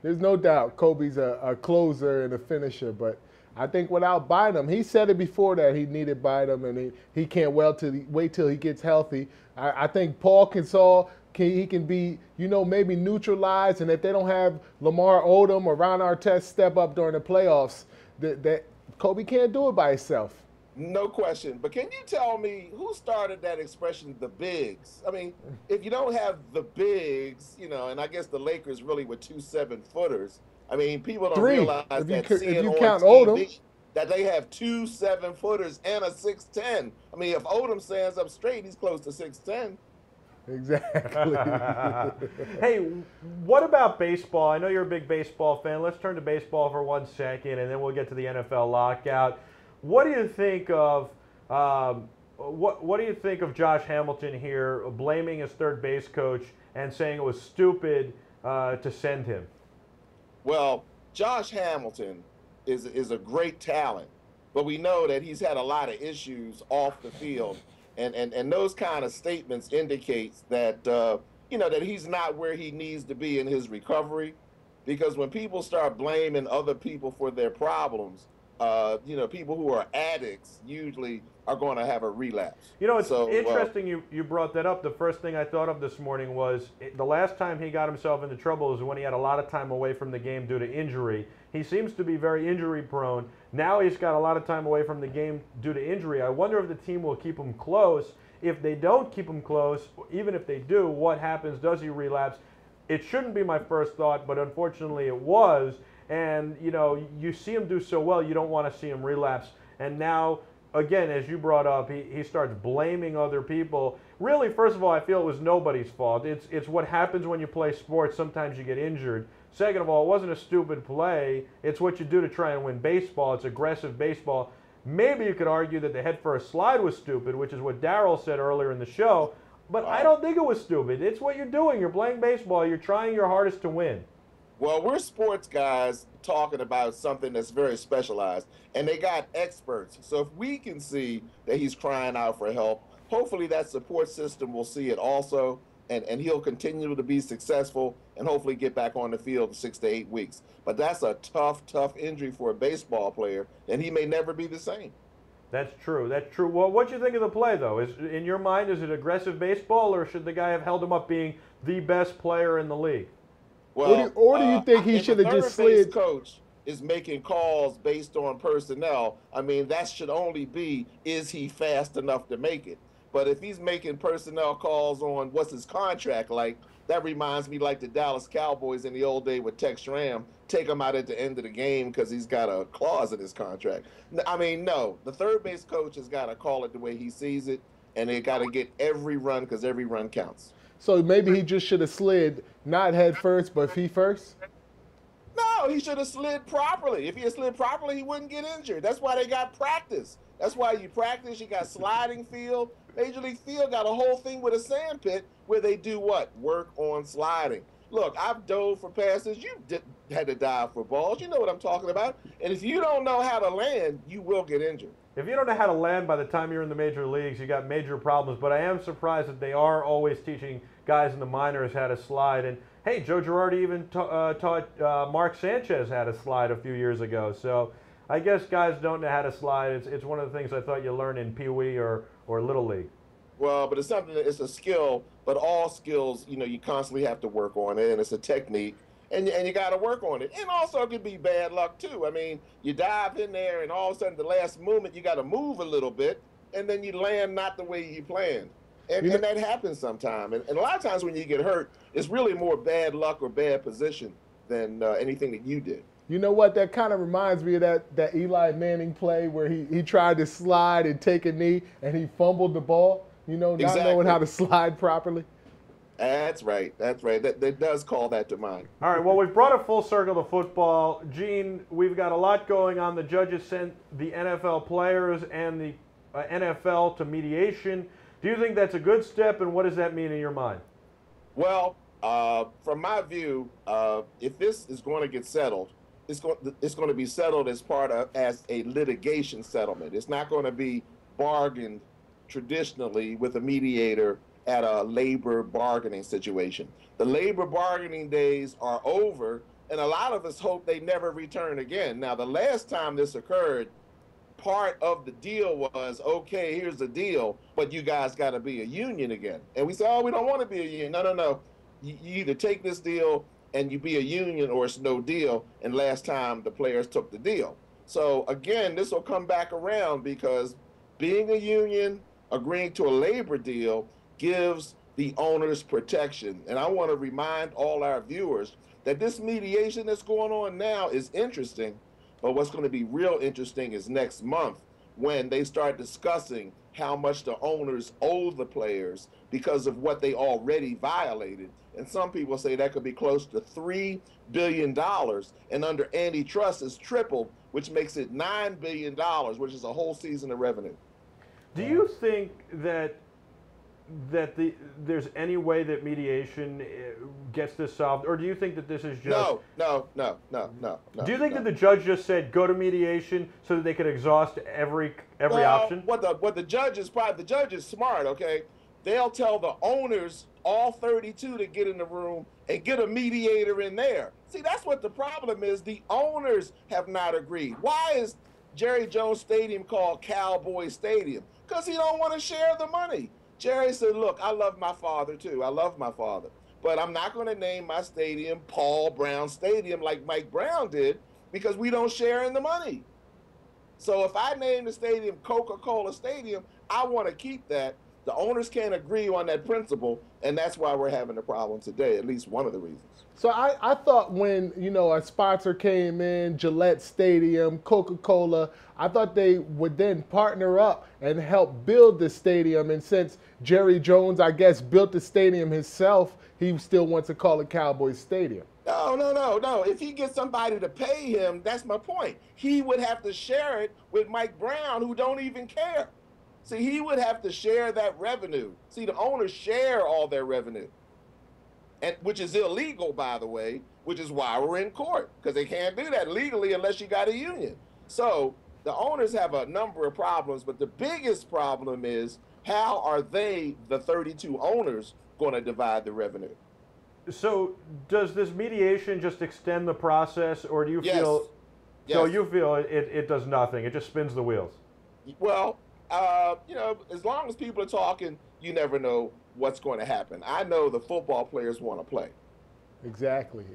There's no doubt Kobe's a closer and a finisher, but I think without Bynum, he said it before that he needed Bynum, and he can't wait till he gets healthy. I think Paul Gasol can be, maybe neutralized, and if they don't have Lamar Odom or Ron Artest step up during the playoffs, that Kobe can't do it by himself. No question. But can you tell me who started that expression, the bigs? I mean, if you don't have the bigs, and I guess the Lakers really were 2 7-footers. I mean, people don't realize that if you on count TV, Odom, that they have 2 7-footers and a 6'10". I mean, if Odom stands up straight, he's close to 6'10". Exactly. Hey, what about baseball? I know you're a big baseball fan. Let's turn to baseball for 1 second, and then we'll get to the NFL lockout. What do you think of what do you think of Josh Hamilton here blaming his third base coach and saying it was stupid to send him? Well, Josh Hamilton is a great talent, but we know that he's had a lot of issues off the field, and those kind of statements indicates that that he's not where he needs to be in his recovery, because when people start blaming other people for their problems, people who are addicts usually are going to have a relapse. It's interesting you brought that up. The first thing I thought of this morning was the last time he got himself into trouble was when he had a lot of time away from the game due to injury. He seems to be very injury prone. Now he's got a lot of time away from the game due to injury. I wonder if the team will keep him close. If they don't keep him close, even if they do, what happens? Does he relapse? It shouldn't be my first thought, but unfortunately it was. And, you know, you see him do so well, you don't want to see him relapse. And now, again, as you brought up, he starts blaming other people. Really, first of all, I feel it was nobody's fault. It's what happens when you play sports. Sometimes you get injured. Second of all, it wasn't a stupid play. It's what you do to try and win baseball. It's aggressive baseball. Maybe you could argue that the head-first slide was stupid, which is what Darrell said earlier in the show. But I don't think it was stupid. It's what you're doing. You're playing baseball. You're trying your hardest to win. Well, we're sports guys talking about something that's very specialized, and they got experts. So if we can see that he's crying out for help, hopefully that support system will see it also, and he'll continue to be successful and hopefully get back on the field in 6 to 8 weeks. But that's a tough, tough injury for a baseball player, and he may never be the same. That's true. That's true. Well, what do you think of the play, though? In your mind, is it aggressive baseball, or should the guy have held him up being the best player in the league? Well, or do you think he should have just slid? If the coach is making calls based on personnel, I mean, that should only be, is he fast enough to make it? But if he's making personnel calls on what's his contract like, that reminds me like the Dallas Cowboys in the old day with Tex Schramm, take him out at the end of the game because he's got a clause in his contract. I mean, no, the third base coach has got to call it the way he sees it, and they got to get every run because every run counts. So maybe he just should have slid, not head first, but feet first? No, he should have slid properly. If he had slid properly, he wouldn't get injured. That's why they got practice. That's why you practice. You got sliding field. Major League Field got a whole thing with a sand pit where they do what? Work on sliding. Look, I've dove for passes. You had to dive for balls. You know what I'm talking about. And if you don't know how to land, you will get injured. If you don't know how to land by the time you're in the major leagues, you got major problems. But I am surprised that they are always teaching guys in the minors how to slide. And, hey, Joe Girardi even taught Mark Sanchez how to slide a few years ago. So I guess guys don't know how to slide. It's one of the things I thought you learned in Pee Wee or Little League. Well, but it's something that it's a skill, but all skills, you know, you constantly have to work on it, and it's a technique, and you got to work on it. And also it could be bad luck, too. I mean, you dive in there, and all of a sudden the last movement, you got to move a little bit, and then you land not the way you planned. And that happens sometime. And a lot of times when you get hurt, it's really more bad luck or bad position than anything that you did. You know what? That kind of reminds me of that Eli Manning play where he tried to slide and take a knee, and he fumbled the ball. You know, not knowing how to slide properly. That's right. That's right. That does call that to mind. All right, well, we've brought it full circle to football. Gene, we've got a lot going on. The judges sent the NFL players and the NFL to mediation. Do you think that's a good step, and what does that mean in your mind? Well, from my view, if this is going to get settled, it's going to be settled as a litigation settlement. It's not going to be bargained traditionally with a mediator at a labor bargaining situation. The labor bargaining days are over, and a lot of us hope they never return again. Now, the last time this occurred, part of the deal was, okay, here's the deal, but you guys got to be a union again. And we said, oh, we don't want to be a union. No. You either take this deal and you be a union or it's no deal. And last time the players took the deal. So again, this will come back around because being a union, agreeing to a labor deal gives the owners protection. And I want to remind all our viewers that this mediation that's going on now is interesting, but what's going to be real interesting is next month when they start discussing how much the owners owe the players because of what they already violated. And some people say that could be close to $3 billion, and under antitrust is tripled, which makes it $9 billion, which is a whole season of revenue. Do you think that there's any way that mediation gets this solved, or do you think that this is just no? Do you think that the judge just said go to mediation so that they could exhaust every option? What the judge is smart, okay? They'll tell the owners, all 32, to get in the room and get a mediator in there. See, that's what the problem is. The owners have not agreed. Why is Jerry Jones Stadium called Cowboy Stadium? Because he don't want to share the money. Jerry said, look, I love my father too. I love my father. But I'm not going to name my stadium Paul Brown Stadium like Mike Brown did because we don't share in the money. So if I name the stadium Coca-Cola Stadium, I want to keep that. The owners can't agree on that principle, and that's why we're having a problem today, at least one of the reasons. So I thought when, a sponsor came in, Gillette Stadium, Coca-Cola, I thought they would then partner up and help build the stadium. And since Jerry Jones, I guess, built the stadium himself, he still wants to call it Cowboys Stadium. No. If he gets somebody to pay him, that's my point. He would have to share it with Mike Brown, who don't even care. See, he would have to share that revenue. See, the owners share all their revenue, and which is illegal, by the way, which is why we're in court, because they can't do that legally unless you got a union. So the owners have a number of problems, but the biggest problem is how are they, the 32 owners, going to divide the revenue? So does this mediation just extend the process, or do you feel? Yes. So you feel it does nothing? It just spins the wheels. Well, as long as people are talking, you never know what's going to happen. I know the football players want to play. Exactly.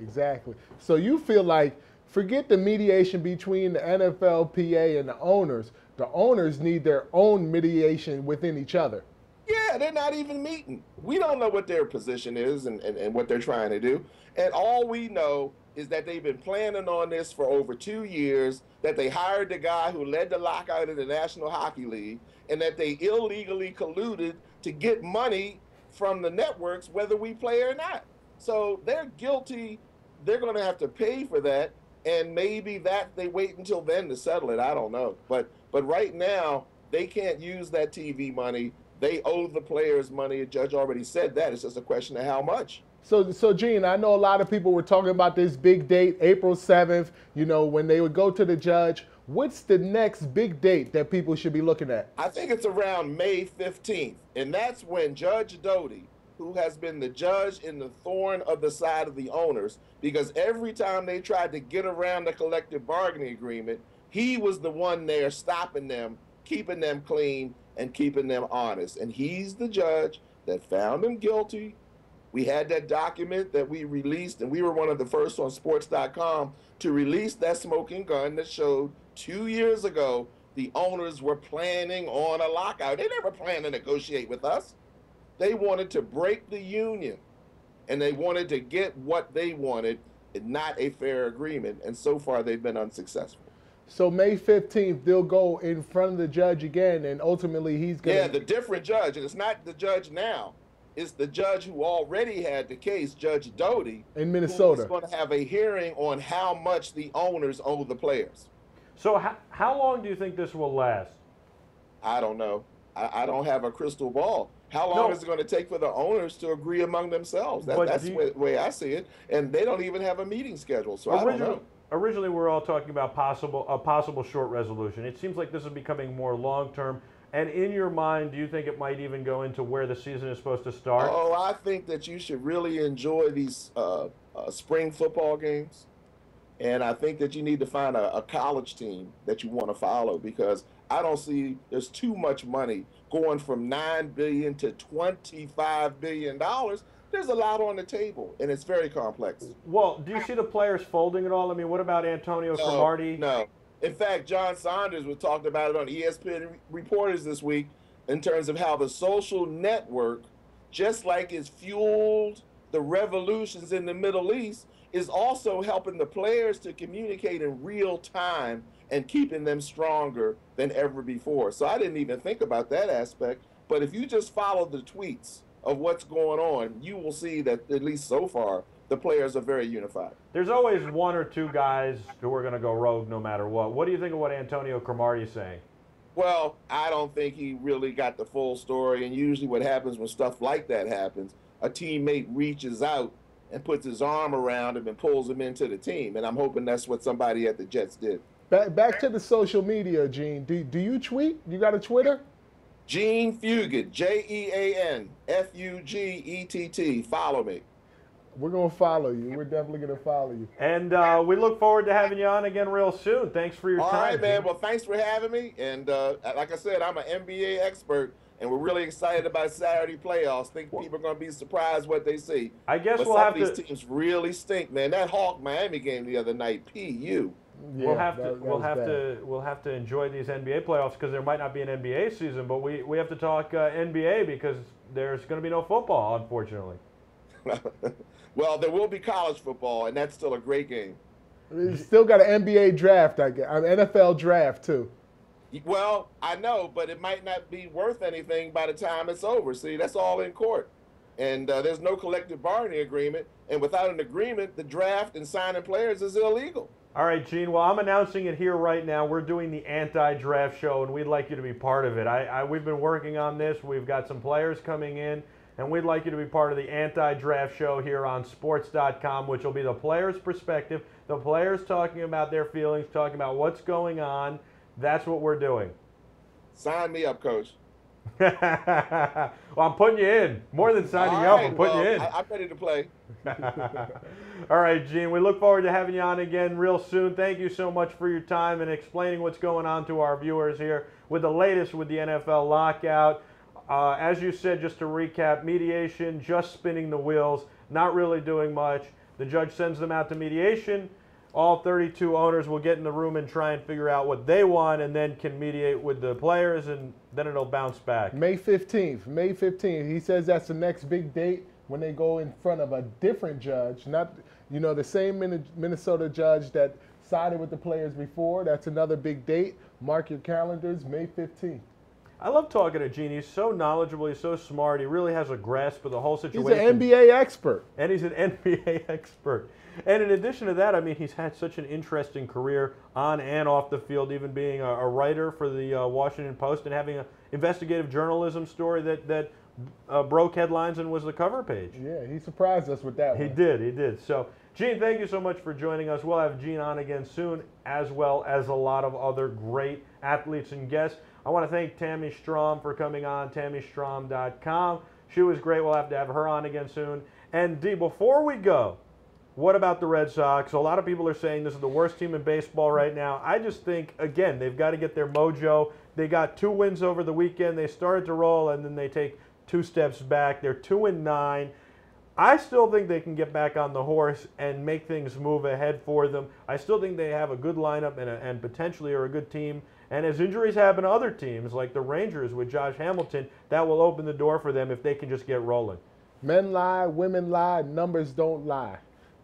So you feel like, forget the mediation between the NFLPA and the owners. The owners need their own mediation within each other. Yeah, they're not even meeting. We don't know what their position is and what they're trying to do. And all we know is that they've been planning on this for over 2 years, that they hired the guy who led the lockout in the National Hockey League, and that they illegally colluded to get money from the networks, whether we play or not. So they're guilty. They're going to have to pay for that, and maybe that they wait until then to settle it. I don't know. But right now, they can't use that TV money. They owe the players money. The judge already said that. It's just a question of how much. So Gene, I know a lot of people were talking about this big date, April 7th, when they would go to the judge. What's the next big date that people should be looking at? I think it's around May 15th, and that's when Judge Doty, who has been the judge in the thorn of the side of the owners, because every time they tried to get around the collective bargaining agreement, he was the one there stopping them, keeping them clean, and keeping them honest. And he's the judge that found them guilty. We had that document that we released, and we were one of the first on Sports.com to release that smoking gun that showed 2 years ago the owners were planning on a lockout. They never planned to negotiate with us. They wanted to break the union, and they wanted to get what they wanted, and not a fair agreement. And so far, they've been unsuccessful. So May 15th, they'll go in front of the judge again, and ultimately he's going to... Yeah, the different judge, and it's not the judge now. It's the judge who already had the case, Judge Doty, in Minnesota. Who's going to have a hearing on how much the owners owe the players. So how long do you think this will last? I don't know. I don't have a crystal ball. How long is it going to take for the owners to agree among themselves? That's the way I see it. And they don't even have a meeting schedule, so I don't know. Originally, we were all talking about a possible short resolution. It seems like this is becoming more long-term. And in your mind, do you think it might even go into where the season is supposed to start? Oh, I think that you should really enjoy these spring football games. And I think that you need to find a college team that you want to follow, because I don't see there's too much money going from $9 billion to $25 billion. There's a lot on the table, and it's very complex. Well, do you see the players folding at all? I mean, what about Antonio Cromartie? No. In fact, John Saunders was talking about it on ESPN Reporters this week in terms of how the social network, just like it's fueled the revolutions in the Middle East, is also helping the players to communicate in real time and keeping them stronger than ever before. So I didn't even think about that aspect. But if you just follow the tweets of what's going on, you will see that, at least so far, the players are very unified. There's always one or two guys who are going to go rogue no matter what. What do you think of what Antonio Cromartie is saying? Well, I don't think he really got the full story. And usually what happens when stuff like that happens, a teammate reaches out and puts his arm around him and pulls him into the team. And I'm hoping that's what somebody at the Jets did. Back to the social media, Gene. Do you tweet? You got a Twitter? Gene Fugett, JeanFuggett. Follow me. We're going to follow you. We're definitely going to follow you. And we look forward to having you on again real soon. Thanks for your time. All right, man. Gene. Well, thanks for having me. And like I said, I'm an NBA expert, and we're really excited about Saturday playoffs. Think people are going to be surprised what they see. I guess but we'll have to. These teams really stink, man. That Hawk Miami game the other night, PU. we'll Yeah, have that to we'll was have bad. to we'll have to enjoy these NBA playoffs because there might not be an NBA season, but we have to talk NBA because there's going to be no football, unfortunately. Well, there will be college football, and that's still a great game. We still got an NBA draft, I guess. An NFL draft too. Well, I know, but it might not be worth anything by the time it's over. See, that's all in court. And there's no collective bargaining agreement. And without an agreement, the draft and signing players is illegal. All right, Gene. Well, I'm announcing it here right now. We're doing the anti-draft show, and we'd like you to be part of it. We've been working on this. We've got some players coming in, and we'd like you to be part of the anti-draft show here on Sports.com, which will be the players' perspective, the players talking about their feelings, talking about what's going on. That's what we're doing. Sign me up, Coach. Well, I'm putting you in. More than signing you up, I'm putting you in. I'm ready to play. All right, Gene. We look forward to having you on again real soon. Thank you so much for your time and explaining what's going on to our viewers here with the latest with the NFL lockout. As you said, just to recap, mediation, just spinning the wheels, not really doing much. The judge sends them out to mediation. All 32 owners will get in the room and try and figure out what they want and then can mediate with the players, and then it'll bounce back. May 15th. May 15th. He says that's the next big date when they go in front of a different judge, not, you know, the same Minnesota judge that sided with the players before. That's another big date. Mark your calendars, May 15th. I love talking to Gene. He's so knowledgeable. He's so smart. He really has a grasp of the whole He's situation. an NBA expert. And he's an NBA expert. And in addition to that, I mean, he's had such an interesting career on and off the field, even being a writer for the Washington Post and having an investigative journalism story that broke headlines and was the cover page. Yeah, he surprised us with that one. He did. So, Gene, thank you so much for joining us. We'll have Gene on again soon, as well as a lot of other great athletes and guests. I want to thank Tammy Strom for coming on, TammyStrom.com. She was great. We'll have to have her on again soon. And, Dee, before we go, what about the Red Sox? A lot of people are saying this is the worst team in baseball right now. I just think, again, they've got to get their mojo. They got 2 wins over the weekend. They started to roll, and then they take 2 steps back. They're 2-9. I still think they can get back on the horse and make things move ahead for them. I still think they have a good lineup and potentially are a good team. And as injuries happen to other teams, like the Rangers with Josh Hamilton, that will open the door for them if they can just get rolling. Men lie, women lie, numbers don't lie.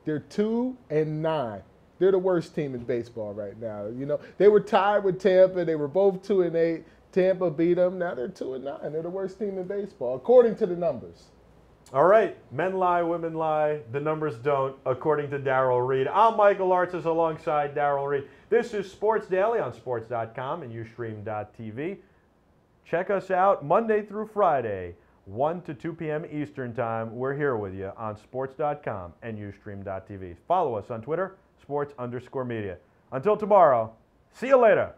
They're 2-9. They're the worst team in baseball right now. You know, they were tied with Tampa. They were both 2-8. Tampa beat them. Now they're 2-9. They're the worst team in baseball, according to the numbers. All right. Men lie, women lie. The numbers don't, according to Darrell Reid. I'm Michael Artsis alongside Darrell Reid. This is Sports Daily on Sports.com and Ustream.tv. Check us out Monday through Friday, 1 to 2 p.m. Eastern Time. We're here with you on Sports.com and Ustream.tv. Follow us on Twitter, Sports_media. Until tomorrow, see you later.